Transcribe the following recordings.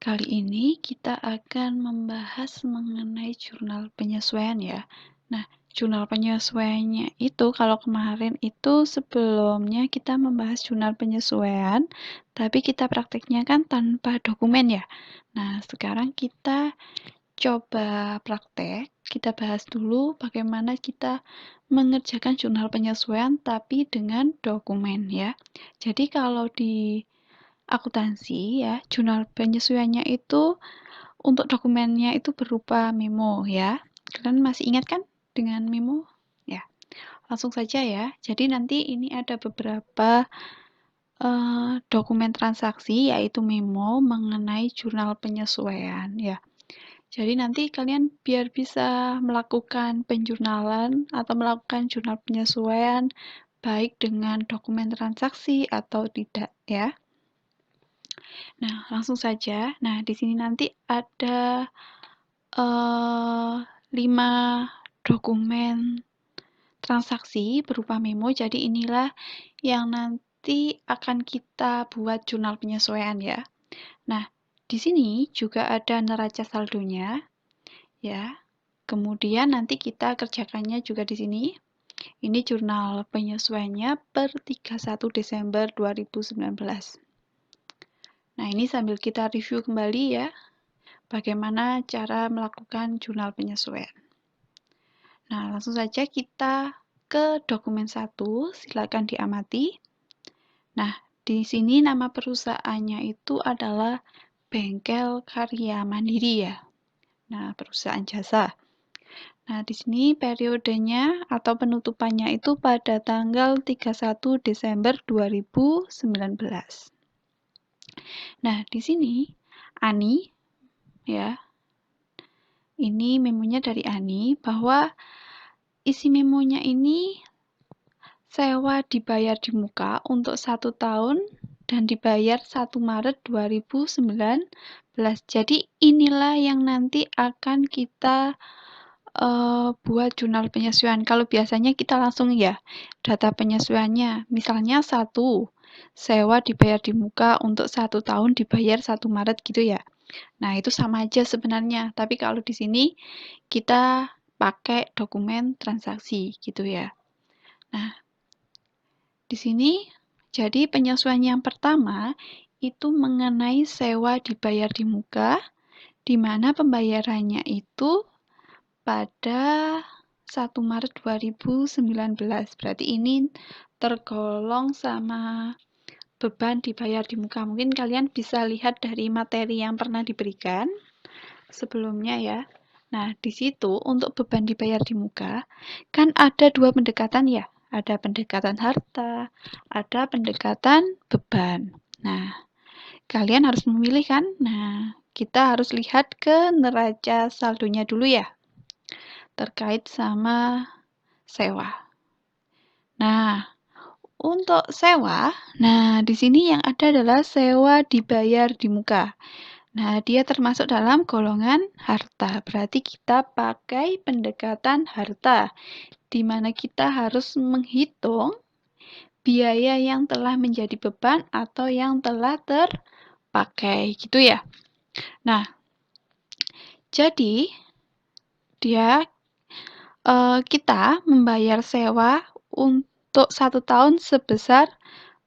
Kali ini kita akan membahas mengenai jurnal penyesuaian ya. Nah, jurnal penyesuaiannya itu kalau kemarin itu sebelumnya kita membahas jurnal penyesuaian, tapi kita prakteknya kan tanpa dokumen ya. Nah, sekarang kita coba praktek, kita bahas dulu bagaimana kita mengerjakan jurnal penyesuaian tapi dengan dokumen ya. Jadi kalau di akuntansi ya, jurnal penyesuaiannya itu untuk dokumennya itu berupa memo ya. Kalian masih ingat kan dengan memo? Ya, langsung saja ya. Jadi nanti ini ada beberapa dokumen transaksi yaitu memo mengenai jurnal penyesuaian ya. Jadi nanti kalian biar bisa melakukan penjurnalan atau melakukan jurnal penyesuaian baik dengan dokumen transaksi atau tidak ya. Nah, langsung saja. Nah, di sini nanti ada 5 dokumen transaksi berupa memo. Jadi inilah yang nanti akan kita buat jurnal penyesuaian ya. Nah, di sini juga ada neraca saldonya ya. Kemudian nanti kita kerjakannya juga di sini. Ini jurnal penyesuaiannya per 31 Desember 2019. Nah, ini sambil kita review kembali ya, bagaimana cara melakukan jurnal penyesuaian. Nah, langsung saja kita ke dokumen 1, silakan diamati. Nah, di sini nama perusahaannya itu adalah Bengkel Karya Mandiri ya. Nah, perusahaan jasa. Nah, di sini periodenya atau penutupannya itu pada tanggal 31 Desember 2019. Nah, di sini Ani ya. Ini memonya dari Ani bahwa isi memonya ini sewa dibayar di muka untuk 1 tahun dan dibayar 1 Maret 2019. Jadi inilah yang nanti akan kita buat jurnal penyesuaian. Kalau biasanya kita langsung ya data penyesuaiannya. Misalnya 1, sewa dibayar di muka untuk 1 tahun dibayar 1 Maret gitu ya. Nah, itu sama aja sebenarnya. Tapi kalau di sini kita pakai dokumen transaksi gitu ya. Nah, di sini jadi penyesuaian yang pertama itu mengenai sewa dibayar di muka, di mana pembayarannya itu pada 1 Maret 2019. Berarti ini tergolong sama beban dibayar di muka. Mungkin kalian bisa lihat dari materi yang pernah diberikan sebelumnya ya. Nah, di situ untuk beban dibayar di muka, kan ada 2 pendekatan ya. Ada pendekatan harta, ada pendekatan beban. Nah, kalian harus memilih kan? Nah, kita harus lihat ke neraca saldonya dulu ya. Terkait sama sewa. Nah, untuk sewa, nah di sini yang ada adalah sewa dibayar di muka. Nah, dia termasuk dalam golongan harta. Berarti kita pakai pendekatan harta, di mana kita harus menghitung biaya yang telah menjadi beban atau yang telah terpakai, gitu ya. Nah, jadi kita membayar sewa untuk 1 tahun sebesar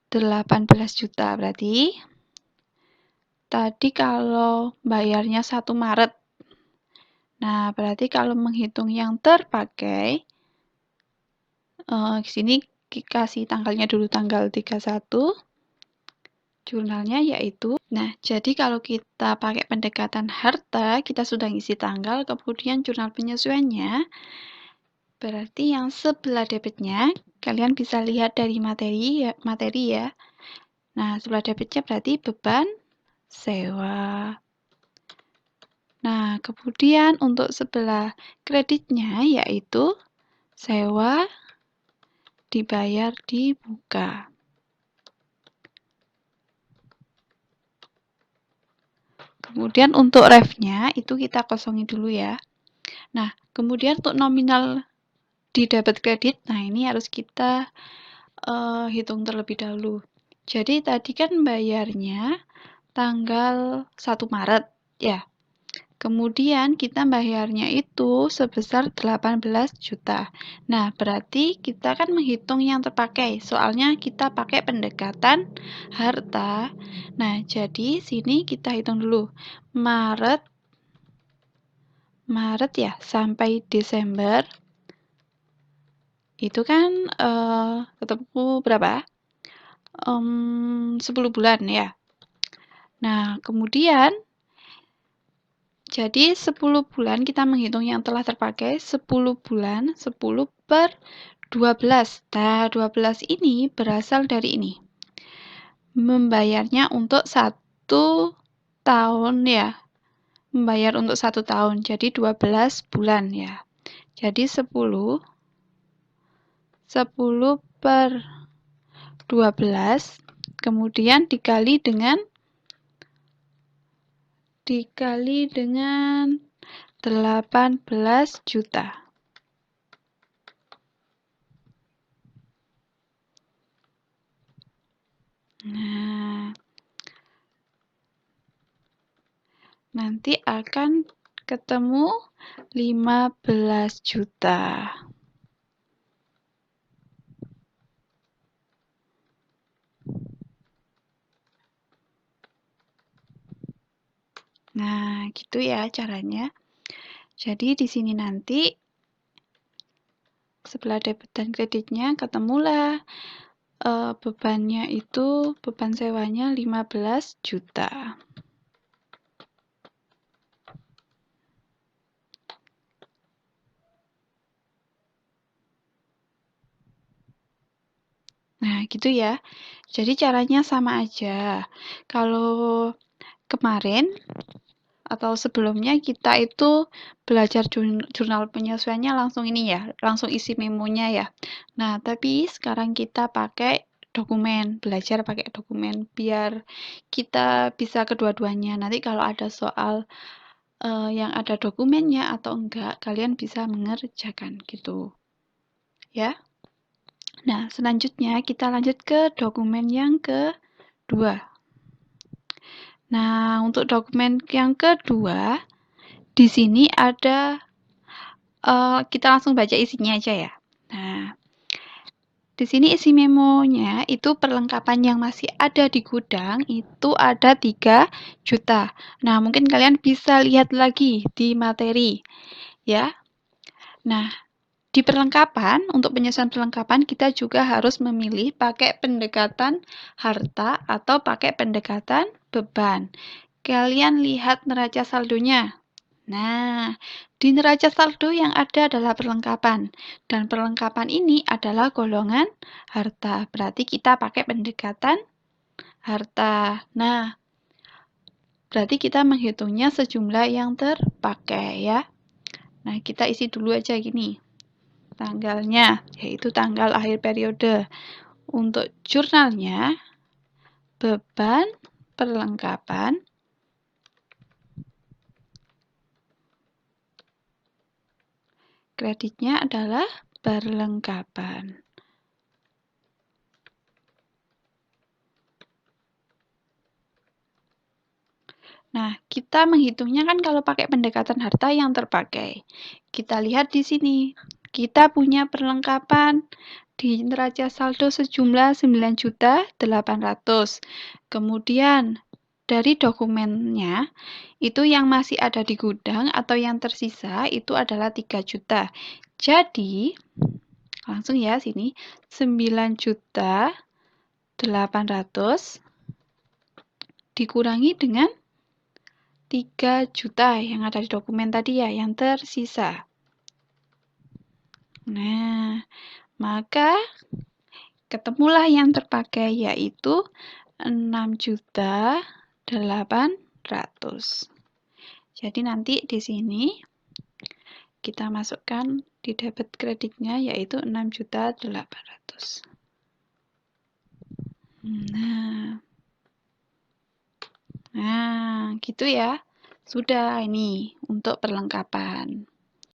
18 juta. Berarti tadi kalau bayarnya 1 Maret. Nah, berarti kalau menghitung yang terpakai, di sini kasih tanggalnya dulu tanggal 31. Jurnalnya yaitu, nah jadi kalau kita pakai pendekatan harta, kita sudah ngisi tanggal, kemudian jurnal penyesuaiannya, berarti yang sebelah debitnya, kalian bisa lihat dari materi ya. Nah, sebelah debitnya berarti beban sewa. Nah, kemudian untuk sebelah kreditnya yaitu sewa dibayar di muka. Kemudian untuk ref-nya itu kita kosongin dulu ya. Nah, kemudian untuk nominal di debit kredit, nah ini harus kita hitung terlebih dahulu. Jadi tadi kan bayarnya tanggal 1 Maret ya. Kemudian kita bayarnya itu sebesar 18 juta. Nah, berarti kita kan menghitung yang terpakai, soalnya kita pakai pendekatan harta. Nah, jadi sini kita hitung dulu. Maret ya sampai Desember itu kan ketemu berapa? 10 bulan ya. Nah, kemudian jadi 10 bulan kita menghitung yang telah terpakai, 10 bulan, 10 per 12. Nah, 12 ini berasal dari ini. Membayarnya untuk 1 tahun ya. Membayar untuk 1 tahun, jadi 12 bulan ya. Jadi 10 per 12, kemudian dikali dengan 18 juta. Nah, nanti akan ketemu 15 juta. Nah, gitu ya caranya. Jadi di sini nanti sebelah debit dan kreditnya ketemulah bebannya itu, beban sewanya 15 juta. Nah, gitu ya. Jadi caranya sama aja. Kalau kemarin atau sebelumnya kita itu belajar jurnal penyesuaiannya langsung ini ya, langsung isi memonya ya. Nah, tapi sekarang kita pakai dokumen, belajar pakai dokumen biar kita bisa kedua-duanya. Nanti kalau ada soal yang ada dokumennya atau enggak, kalian bisa mengerjakan gitu. Ya. Nah, selanjutnya kita lanjut ke dokumen yang kedua. Nah, untuk dokumen yang kedua, di sini ada, kita langsung baca isinya aja ya. Nah, di sini isi memonya itu perlengkapan yang masih ada di gudang itu ada 3 juta. Nah, mungkin kalian bisa lihat lagi di materi, ya. Nah, di perlengkapan, untuk penyesuaian perlengkapan kita juga harus memilih pakai pendekatan harta atau pakai pendekatan beban. Kalian lihat neraca saldonya. Nah, di neraca saldo yang ada adalah perlengkapan. Dan perlengkapan ini adalah golongan harta. Berarti kita pakai pendekatan harta. Nah, berarti kita menghitungnya sejumlah yang terpakai ya. Nah, kita isi dulu aja gini. Tanggalnya, yaitu tanggal akhir periode. Untuk jurnalnya, beban perlengkapan, kreditnya adalah perlengkapan. Nah, kita menghitungnya kan kalau pakai pendekatan harta yang terpakai. Kita lihat di sini, kita punya perlengkapan di neraca saldo sejumlah 9.800.000. Kemudian dari dokumennya, itu yang masih ada di gudang atau yang tersisa itu adalah 3 juta. Jadi, langsung ya sini, 9.800.000 dikurangi dengan 3 juta yang ada di dokumen tadi ya, yang tersisa. Nah, maka ketemulah yang terpakai yaitu 6.800.000. Jadi nanti di sini kita masukkan di debit kreditnya yaitu 6.800.000. Nah, gitu ya. Sudah ini untuk perlengkapan.